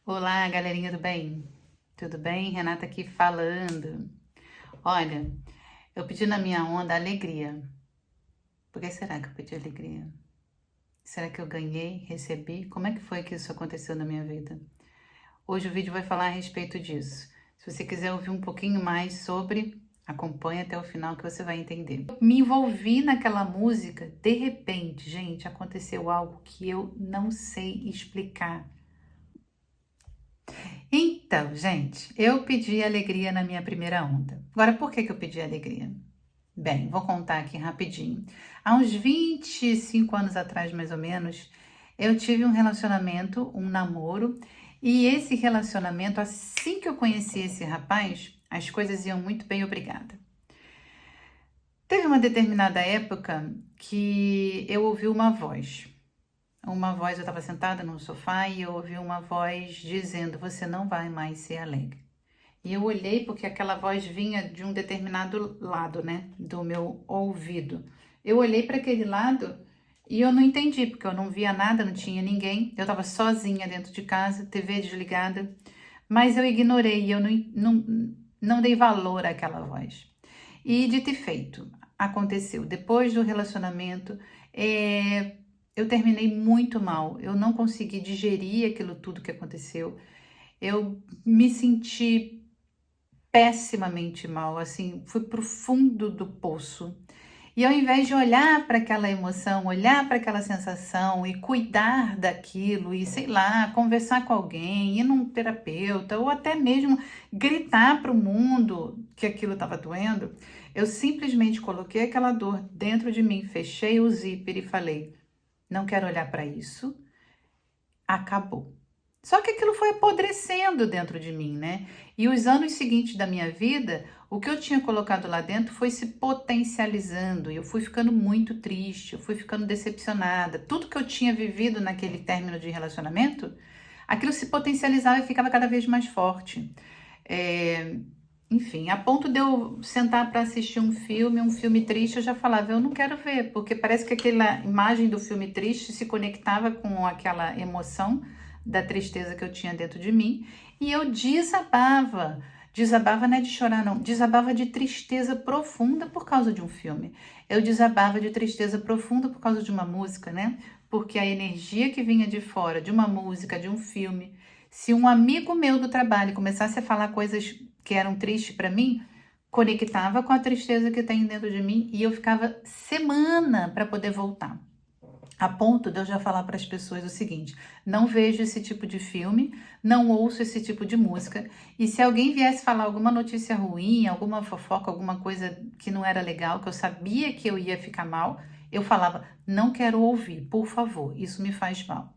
Olá, galerinha do bem. Tudo bem? Renata aqui falando. Olha, eu pedi na minha onda alegria. Por que será que eu pedi alegria? Será que eu ganhei, recebi? Como é que foi que isso aconteceu na minha vida? Hoje o vídeo vai falar a respeito disso. Se você quiser ouvir um pouquinho mais sobre, acompanhe até o final que você vai entender. Eu me envolvi naquela música, de repente, gente, aconteceu algo que eu não sei explicar. Então, gente, eu pedi alegria na minha primeira onda. Agora, por que eu pedi alegria? Bem, vou contar aqui rapidinho. Há uns 25 anos atrás, mais ou menos, eu tive um relacionamento, um namoro, e esse relacionamento, assim que eu conheci esse rapaz, as coisas iam muito bem, obrigada. Teve uma determinada época que eu ouvi uma voz. Eu estava sentada no sofá e eu ouvi uma voz dizendo: Você não vai mais ser alegre. E eu olhei porque aquela voz vinha de um determinado lado, né, do meu ouvido. Eu olhei para aquele lado e eu não entendi, porque eu não via nada, não tinha ninguém. Eu estava sozinha dentro de casa, TV desligada, mas eu ignorei, eu não dei valor àquela voz. E dito e feito, aconteceu. Depois do relacionamento, eu terminei muito mal. Eu não consegui digerir aquilo tudo que aconteceu. Eu me senti pessimamente mal, assim, fui pro fundo do poço. E ao invés de olhar para aquela emoção, olhar para aquela sensação e cuidar daquilo e, sei lá, conversar com alguém, ir num terapeuta ou até mesmo gritar para o mundo que aquilo estava doendo, eu simplesmente coloquei aquela dor dentro de mim, fechei o zíper e falei: não quero olhar para isso, acabou. Só que aquilo foi apodrecendo dentro de mim, né? E os anos seguintes da minha vida, o que eu tinha colocado lá dentro foi se potencializando. E eu fui ficando muito triste, eu fui ficando decepcionada. Tudo que eu tinha vivido naquele término de relacionamento, aquilo se potencializava e ficava cada vez mais forte. Enfim, a ponto de eu sentar para assistir um filme triste, eu já falava: eu não quero ver, porque parece que aquela imagem do filme triste se conectava com aquela emoção da tristeza que eu tinha dentro de mim, e eu desabava. Desabava não é de chorar, não. Desabava de tristeza profunda por causa de um filme. Eu desabava de tristeza profunda por causa de uma música, né? Porque a energia que vinha de fora, de uma música, de um filme, se um amigo meu do trabalho começasse a falar coisas que eram tristes para mim, conectava com a tristeza que tem dentro de mim e eu ficava semana para poder voltar. A ponto de eu já falar para as pessoas o seguinte: não vejo esse tipo de filme, não ouço esse tipo de música, e se alguém viesse falar alguma notícia ruim, alguma fofoca, alguma coisa que não era legal, que eu sabia que eu ia ficar mal, eu falava: não quero ouvir, por favor, isso me faz mal.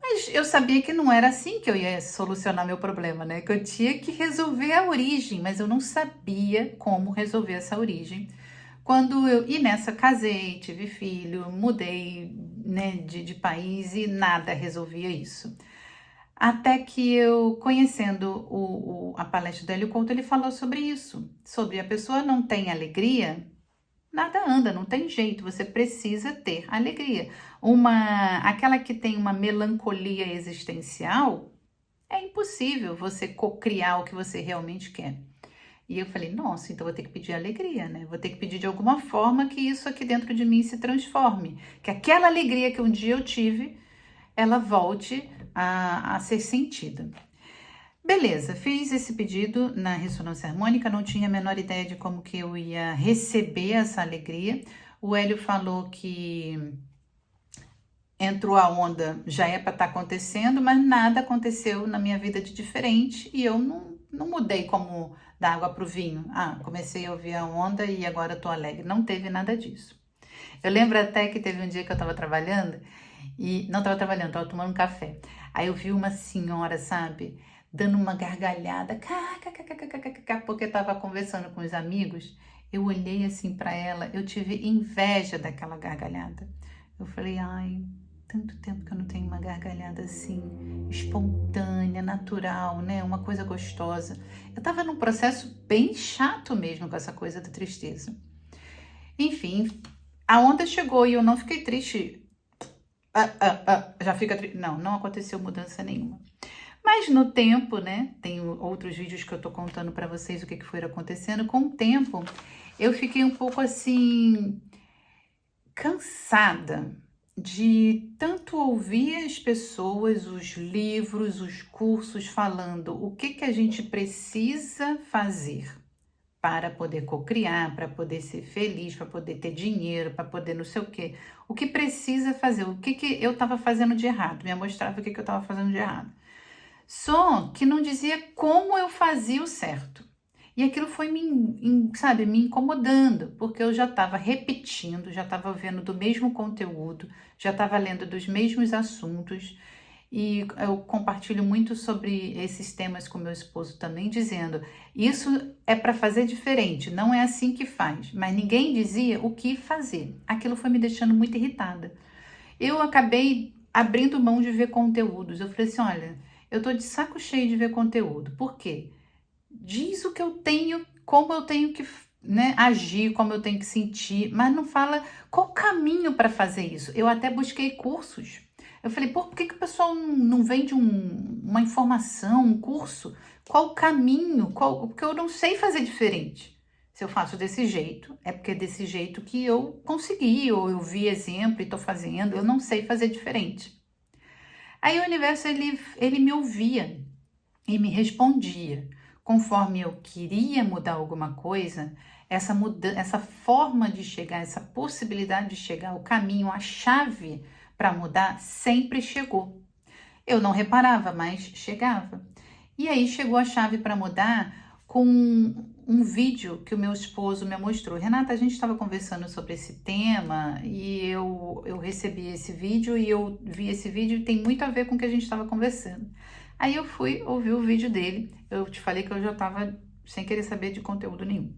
Mas eu sabia que não era assim que eu ia solucionar meu problema, né? Que eu tinha que resolver a origem, mas eu não sabia como resolver essa origem. E nessa casei, tive filho, mudei, né, de país e nada resolvia isso. Até que eu, conhecendo a palestra do Hélio Couto, ele falou sobre isso, sobre a pessoa não tem alegria, nada anda, não tem jeito, você precisa ter alegria. Aquela que tem uma melancolia existencial, é impossível você cocriar o que você realmente quer. E eu falei: nossa, então vou ter que pedir alegria, né? Vou ter que pedir de alguma forma que isso aqui dentro de mim se transforme. Que aquela alegria que um dia eu tive, ela volte a ser sentida. Beleza, fiz esse pedido na ressonância harmônica, não tinha a menor ideia de como que eu ia receber essa alegria. O Hélio falou que entrou a onda, já é para estar acontecendo, mas nada aconteceu na minha vida de diferente e eu não mudei como da água para o vinho. Ah, comecei a ouvir a onda e agora estou alegre. Não teve nada disso. Eu lembro até que teve um dia que eu estava trabalhando e não estava trabalhando, estava tomando um café. Aí eu vi uma senhora, sabe, dando uma gargalhada, porque estava conversando com os amigos. Eu olhei assim para ela, eu tive inveja daquela gargalhada. Eu falei: ai, tanto tempo que eu não tenho uma gargalhada assim, espontânea, natural, né? Uma coisa gostosa. Eu tava num processo bem chato mesmo com essa coisa da tristeza. Enfim, a onda chegou e eu não fiquei triste. Já fica triste. Não aconteceu mudança nenhuma. Mas no tempo, né, tem outros vídeos que eu tô contando para vocês o que foi acontecendo. Com o tempo, eu fiquei um pouco assim, cansada de tanto ouvir as pessoas, os livros, os cursos falando o que a gente precisa fazer para poder cocriar, para poder ser feliz, para poder ter dinheiro, para poder não sei o quê. O que precisa fazer, o que eu estava fazendo de errado, me mostrava o que eu estava fazendo de errado. Só que não dizia como eu fazia o certo. E aquilo foi sabe, me incomodando, porque eu já estava repetindo, já estava vendo do mesmo conteúdo, já estava lendo dos mesmos assuntos, e eu compartilho muito sobre esses temas com meu esposo também, dizendo, isso é para fazer diferente, não é assim que faz, mas ninguém dizia o que fazer. Aquilo foi me deixando muito irritada. Eu acabei abrindo mão de ver conteúdos. Eu falei assim, olha, eu tô de saco cheio de ver conteúdo. Por quê? Diz o que eu tenho, como eu tenho que, né, agir, como eu tenho que sentir, mas não fala qual o caminho para fazer isso. Eu até busquei cursos. Eu falei, por que o pessoal não vende uma informação, um curso? Qual o caminho? Porque eu não sei fazer diferente. Se eu faço desse jeito, é porque é desse jeito que eu consegui, ou eu vi exemplo e estou fazendo, eu não sei fazer diferente. Aí o universo, ele me ouvia e me respondia. Conforme eu queria mudar alguma coisa, essa forma de chegar, essa possibilidade de chegar, o caminho, a chave para mudar sempre chegou. Eu não reparava, mas chegava. E aí chegou a chave para mudar com um vídeo que o meu esposo me mostrou. Renata, a gente estava conversando sobre esse tema e eu recebi esse vídeo e eu vi esse vídeo e tem muito a ver com o que a gente estava conversando. Aí eu fui ouvir o vídeo dele. Eu te falei que eu já estava sem querer saber de conteúdo nenhum.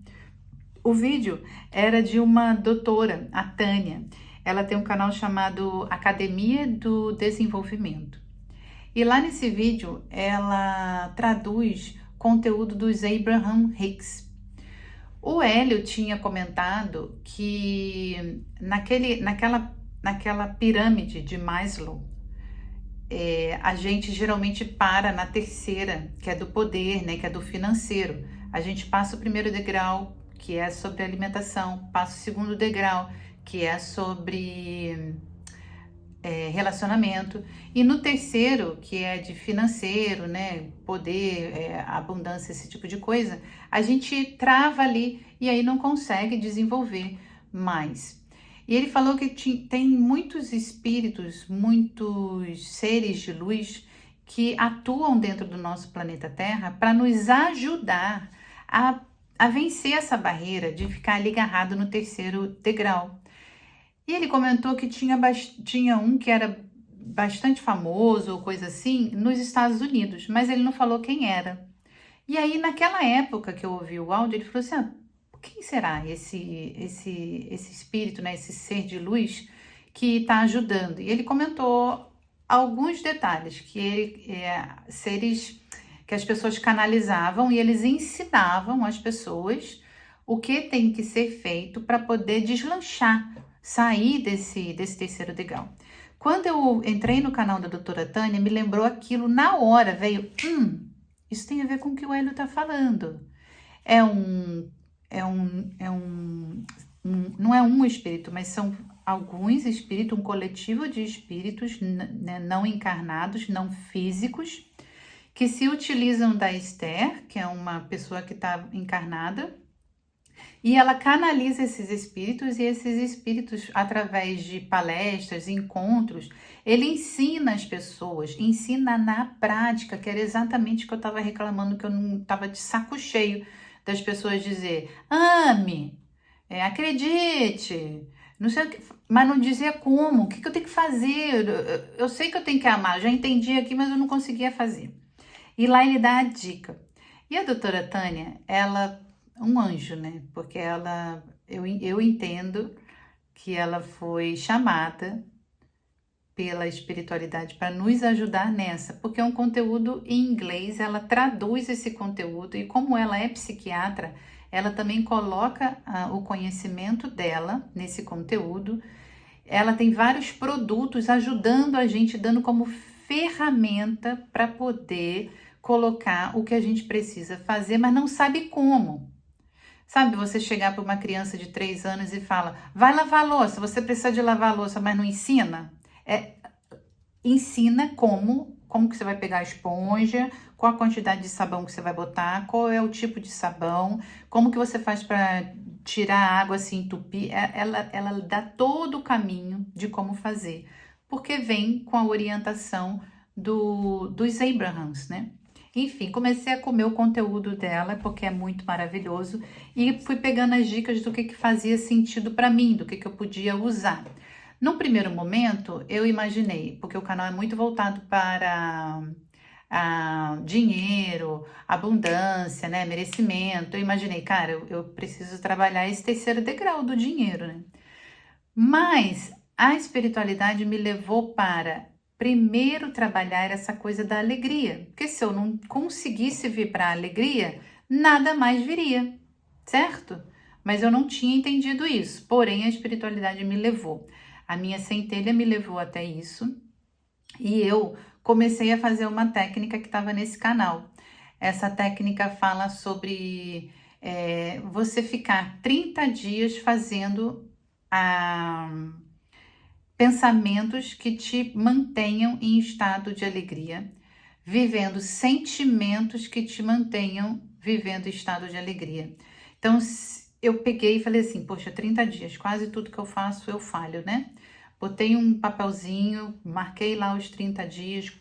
O vídeo era de uma doutora, a Tânia. Ela tem um canal chamado Academia do Desenvolvimento. E lá nesse vídeo, ela traduz conteúdo dos Abraham Hicks. O Hélio tinha comentado que naquela pirâmide de Maslow, a gente geralmente para na terceira, que é do poder, né, que é do financeiro. A gente passa o primeiro degrau, que é sobre alimentação, passa o segundo degrau, que é sobre relacionamento, e no terceiro, que é de financeiro, né, poder, abundância, esse tipo de coisa, a gente trava ali e aí não consegue desenvolver mais. E ele falou que tem muitos espíritos, muitos seres de luz que atuam dentro do nosso planeta Terra para nos ajudar a vencer essa barreira de ficar ali agarrado no terceiro degrau. E ele comentou que tinha um que era bastante famoso ou coisa assim nos Estados Unidos, mas ele não falou quem era. E aí, naquela época que eu ouvi o áudio, ele falou assim, quem será esse espírito, né, esse ser de luz que está ajudando? E ele comentou alguns detalhes, que seres que as pessoas canalizavam e eles ensinavam as pessoas o que tem que ser feito para poder deslanchar, sair desse terceiro degrau. Quando eu entrei no canal da doutora Tânia, me lembrou aquilo na hora, veio, isso tem a ver com o que o Hélio está falando. Não é um espírito, mas são alguns espíritos, um coletivo de espíritos, né, não encarnados, não físicos, que se utilizam da Esther, que é uma pessoa que está encarnada, e ela canaliza esses espíritos, e esses espíritos, através de palestras, encontros, ele ensina as pessoas, ensina na prática, que era exatamente o que eu estava reclamando, que eu não estava de saco cheio das pessoas dizer, ame, acredite, não sei o que, mas não dizia como, o que eu tenho que fazer, eu sei que eu tenho que amar, já entendi aqui, mas eu não conseguia fazer. E lá ele dá a dica. E a doutora Tânia, ela um anjo, né? Porque eu entendo que ela foi chamada pela espiritualidade para nos ajudar nessa, porque é um conteúdo em inglês, ela traduz esse conteúdo e como ela é psiquiatra, ela também coloca o conhecimento dela nesse conteúdo. Ela tem vários produtos ajudando a gente, dando como ferramenta para poder colocar o que a gente precisa fazer, mas não sabe como. Sabe, você chegar para uma criança de 3 anos e fala, vai lavar a louça, você precisa de lavar a louça, mas não ensina? Ensina como que você vai pegar a esponja, qual a quantidade de sabão que você vai botar, qual é o tipo de sabão, como que você faz para tirar a água, se entupir. Ela dá todo o caminho de como fazer, porque vem com a orientação dos Abrahams, né? Enfim, comecei a comer o conteúdo dela, porque é muito maravilhoso, e fui pegando as dicas do que fazia sentido para mim, do que eu podia usar. No primeiro momento, eu imaginei, porque o canal é muito voltado para dinheiro, abundância, né, merecimento. Eu imaginei, cara, eu preciso trabalhar esse terceiro degrau do dinheiro, né? Mas a espiritualidade me levou para primeiro trabalhar essa coisa da alegria, porque se eu não conseguisse vibrar a alegria, nada mais viria, certo? Mas eu não tinha entendido isso, porém a espiritualidade me levou. A minha centelha me levou até isso e eu comecei a fazer uma técnica que estava nesse canal. Essa técnica fala sobre você ficar 30 dias fazendo pensamentos que te mantenham em estado de alegria, vivendo sentimentos que te mantenham vivendo em estado de alegria. Então, eu peguei e falei assim, poxa, 30 dias, quase tudo que eu faço eu falho, né? Botei um papelzinho, marquei lá os 30 dias,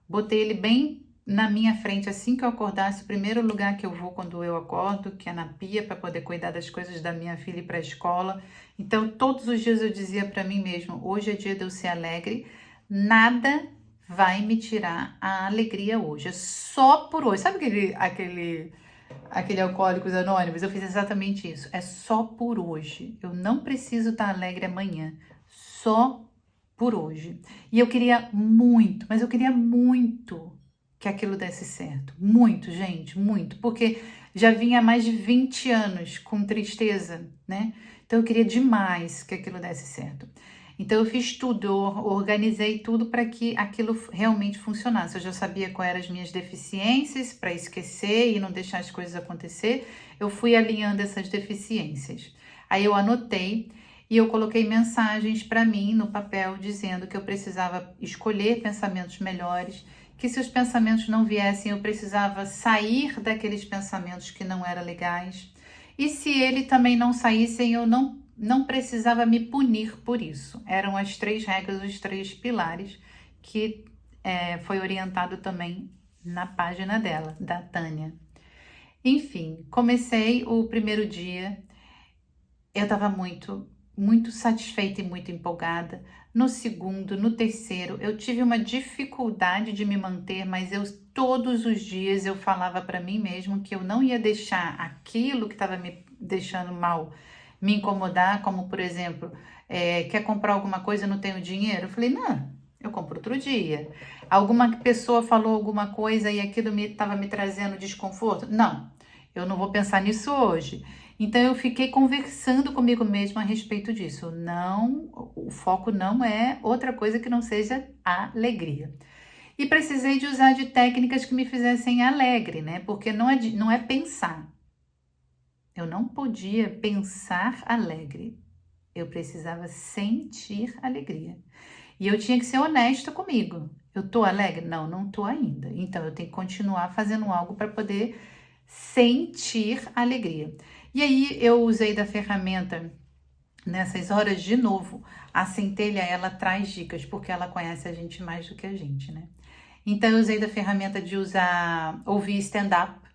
botei ele bem na minha frente, assim que eu acordasse, o primeiro lugar que eu vou quando eu acordo, que é na pia, para poder cuidar das coisas da minha filha e para a escola. Então, todos os dias eu dizia para mim mesmo, hoje é dia de eu ser alegre, nada vai me tirar a alegria hoje, é só por hoje. Sabe aquele Alcoólicos Anônimos? Eu fiz exatamente isso, é só por hoje, eu não preciso estar alegre amanhã, só por hoje. E eu queria muito, mas eu queria muito que aquilo desse certo. Muito, gente, muito. Porque já vinha há mais de 20 anos com tristeza, né? Então eu queria demais que aquilo desse certo. Então eu fiz tudo, eu organizei tudo para que aquilo realmente funcionasse. Eu já sabia quais eram as minhas deficiências para esquecer e não deixar as coisas acontecer. Eu fui alinhando essas deficiências. Aí eu anotei e eu coloquei mensagens para mim no papel dizendo que eu precisava escolher pensamentos melhores, que se os pensamentos não viessem eu precisava sair daqueles pensamentos que não eram legais, e se ele também não saíssem eu não precisava me punir por isso. Eram as 3 regras, os 3 pilares que foi orientado também na página dela, da Tânia. Enfim, comecei o primeiro dia, eu estava muito satisfeita e muito empolgada. No segundo, no terceiro, eu tive uma dificuldade de me manter, mas todos os dias eu falava para mim mesmo que eu não ia deixar aquilo que estava me deixando mal me incomodar, como por exemplo, quer comprar alguma coisa e não tenho dinheiro? Eu falei, não, eu compro outro dia. Alguma pessoa falou alguma coisa e aquilo estava me trazendo desconforto? Não, eu não vou pensar nisso hoje. Então eu fiquei conversando comigo mesma a respeito disso. Não, o foco não é outra coisa que não seja a alegria. E precisei de usar de técnicas que me fizessem alegre, né? Porque não é pensar. Eu não podia pensar alegre. Eu precisava sentir alegria. E eu tinha que ser honesta comigo. Eu tô alegre? Não, não tô ainda. Então eu tenho que continuar fazendo algo para poder sentir alegria. E aí eu usei da ferramenta nessas horas de novo. A centelha, ela traz dicas, porque ela conhece a gente mais do que a gente, né? Então eu usei da ferramenta de ouvir stand-up.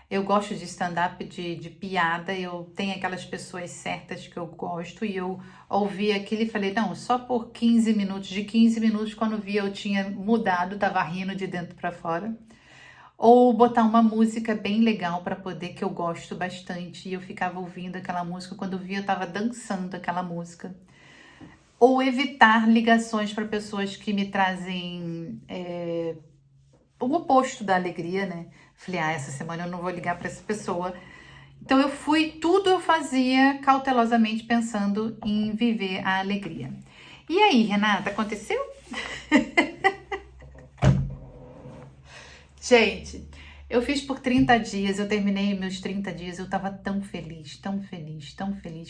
Eu gosto de stand-up, de piada, eu tenho aquelas pessoas certas que eu gosto e eu ouvi aquilo e falei, não, só por 15 minutos, de 15 minutos, quando vi eu tinha mudado, tava rindo de dentro para fora. Ou botar uma música bem legal para poder, que eu gosto bastante, e eu ficava ouvindo aquela música, quando eu via eu tava dançando aquela música. Ou evitar ligações para pessoas que me trazem o oposto da alegria, né? Falei, essa semana eu não vou ligar para essa pessoa. Então tudo eu fazia cautelosamente pensando em viver a alegria. E aí, Renata, aconteceu? Gente, eu fiz por 30 dias, eu terminei meus 30 dias, eu tava tão feliz, tão feliz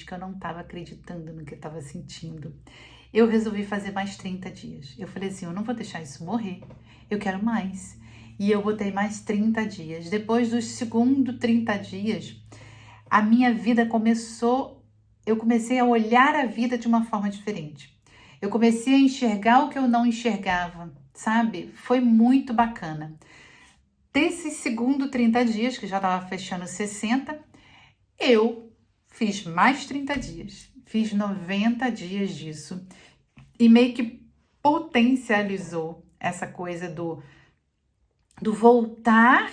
que eu não tava acreditando no que eu tava sentindo. Eu resolvi fazer mais 30 dias. Eu falei assim, eu não vou deixar isso morrer, eu quero mais. E eu botei mais 30 dias. Depois dos segundos 30 dias, a minha vida começou, eu comecei a olhar a vida de uma forma diferente. Eu comecei a enxergar o que eu não enxergava, sabe? Foi muito bacana. Desses segundo 30 dias, que já estava fechando 60, eu fiz mais 30 dias. Fiz 90 dias disso. E meio que potencializou essa coisa do voltar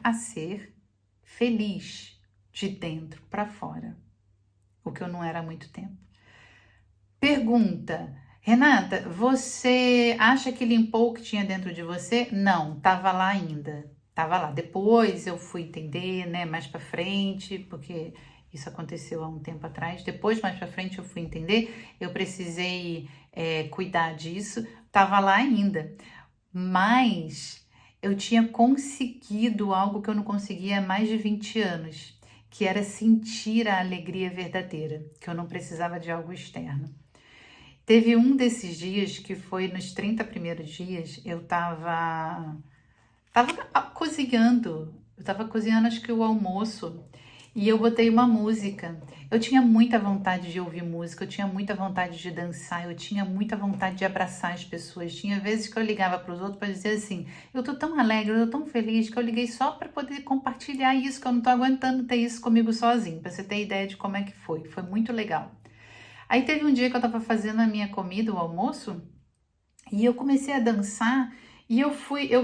a ser feliz de dentro para fora. O que eu não era há muito tempo. Pergunta: Renata, você acha que limpou o que tinha dentro de você? Não, tava lá ainda. Tava lá. Depois eu fui entender, né, mais pra frente, porque isso aconteceu há um tempo atrás. Depois, mais pra frente, eu fui entender. Eu precisei cuidar disso. Tava lá ainda. Mas eu tinha conseguido algo que eu não conseguia há mais de 20 anos, que era sentir a alegria verdadeira, que eu não precisava de algo externo. Teve um desses dias que foi nos 30 primeiros dias, eu tava cozinhando. Eu tava cozinhando acho que o almoço e eu botei uma música. Eu tinha muita vontade de ouvir música, eu tinha muita vontade de dançar, eu tinha muita vontade de abraçar as pessoas. Tinha vezes que eu ligava para os outros para dizer assim, eu tô tão alegre, eu tô tão feliz que eu liguei só para poder compartilhar isso, que eu não tô aguentando ter isso comigo sozinho, para você ter ideia de como é que foi. Foi muito legal. Aí teve um dia que eu tava fazendo a minha comida, o almoço, e eu comecei a dançar e eu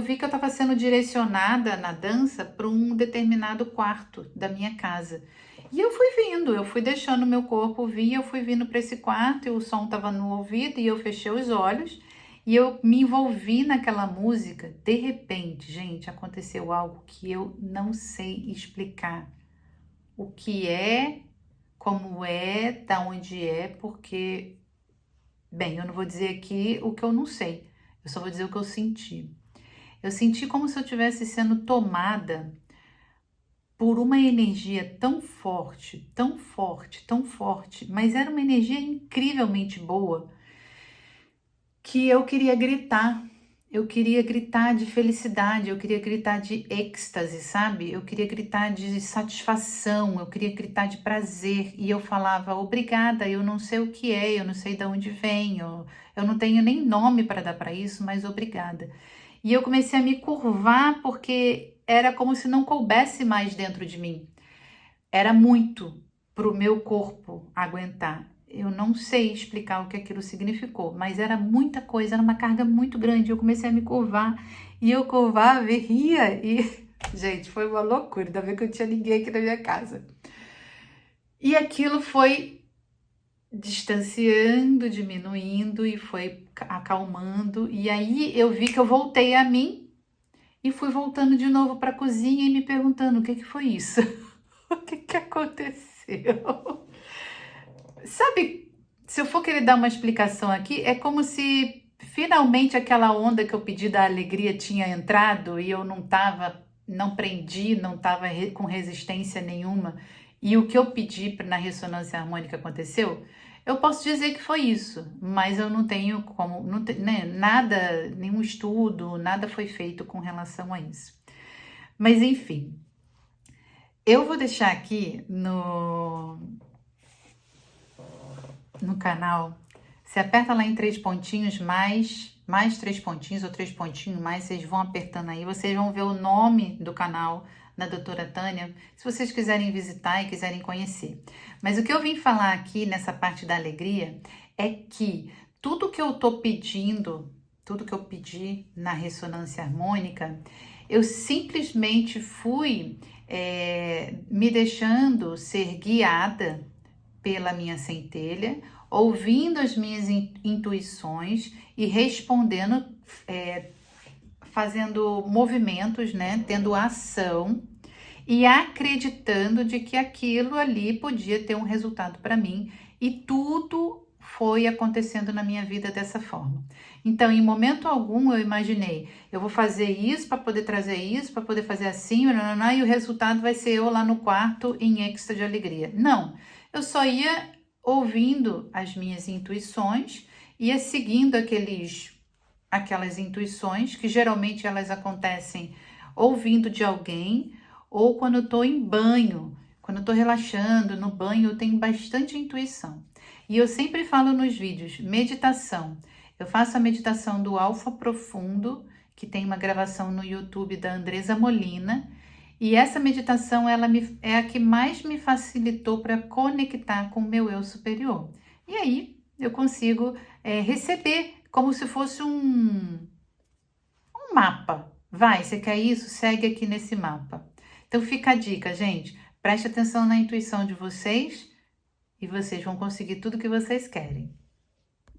vi que eu tava sendo direcionada na dança para um determinado quarto da minha casa. E eu fui deixando o meu corpo vir, eu fui vindo para esse quarto e o som tava no ouvido e eu fechei os olhos e eu me envolvi naquela música. De repente, gente, aconteceu algo que eu não sei explicar. O que é, como é, da onde é, porque, bem, eu não vou dizer aqui o que eu não sei, eu só vou dizer o que eu senti. Eu senti como se eu estivesse sendo tomada por uma energia tão forte, tão forte, tão forte, mas era uma energia incrivelmente boa, que eu queria gritar. Eu queria gritar de felicidade, eu queria gritar de êxtase, sabe? Eu queria gritar de satisfação, eu queria gritar de prazer. E eu falava, obrigada, eu não sei o que é, eu não sei de onde vem, eu não tenho nem nome para dar para isso, mas obrigada. E eu comecei a me curvar porque era como se não coubesse mais dentro de mim. Era muito para o meu corpo aguentar. Eu não sei explicar o que aquilo significou, mas era muita coisa, era uma carga muito grande. Eu comecei a me curvar e eu curvava e ria e, gente, foi uma loucura. Ainda bem que eu não tinha ninguém aqui na minha casa. E aquilo foi distanciando, diminuindo e foi acalmando. E aí eu vi que eu voltei a mim e fui voltando de novo para a cozinha e me perguntando o que foi isso? O que aconteceu? Sabe, se eu for querer dar uma explicação aqui, é como se finalmente aquela onda que eu pedi da alegria tinha entrado e eu não prendi, não estava com resistência nenhuma, e o que eu pedi na ressonância harmônica aconteceu. Eu posso dizer que foi isso, mas eu não tenho como, né, nada, nenhum estudo, nada foi feito com relação a isso. Mas enfim, eu vou deixar aqui no canal, você aperta lá em 3 pontinhos, mais 3 pontinhos ou 3 pontinhos mais, vocês vão apertando aí, vocês vão ver o nome do canal da doutora Tânia, se vocês quiserem visitar e quiserem conhecer. Mas o que eu vim falar aqui nessa parte da alegria é que tudo que eu tô pedindo, tudo que eu pedi na ressonância harmônica, eu simplesmente fui me deixando ser guiada pela minha centelha, ouvindo as minhas intuições e respondendo, fazendo movimentos, né, tendo ação e acreditando de que aquilo ali podia ter um resultado para mim, e tudo foi acontecendo na minha vida dessa forma. Então, em momento algum eu imaginei, eu vou fazer isso para poder trazer isso, para poder fazer assim, e o resultado vai ser eu lá no quarto em êxtase de alegria. Não, eu só ia ouvindo as minhas intuições, ia seguindo aquelas intuições, que geralmente elas acontecem ouvindo de alguém, ou quando eu estou em banho, quando eu estou relaxando no banho, eu tenho bastante intuição. E eu sempre falo nos vídeos, meditação. Eu faço a meditação do Alfa Profundo, que tem uma gravação no YouTube da Andresa Molina, e essa meditação é a que mais me facilitou para conectar com o meu eu superior. E aí eu consigo receber como se fosse um mapa. Vai, você quer isso? Segue aqui nesse mapa. Então fica a dica, gente. Preste atenção na intuição de vocês e vocês vão conseguir tudo que vocês querem.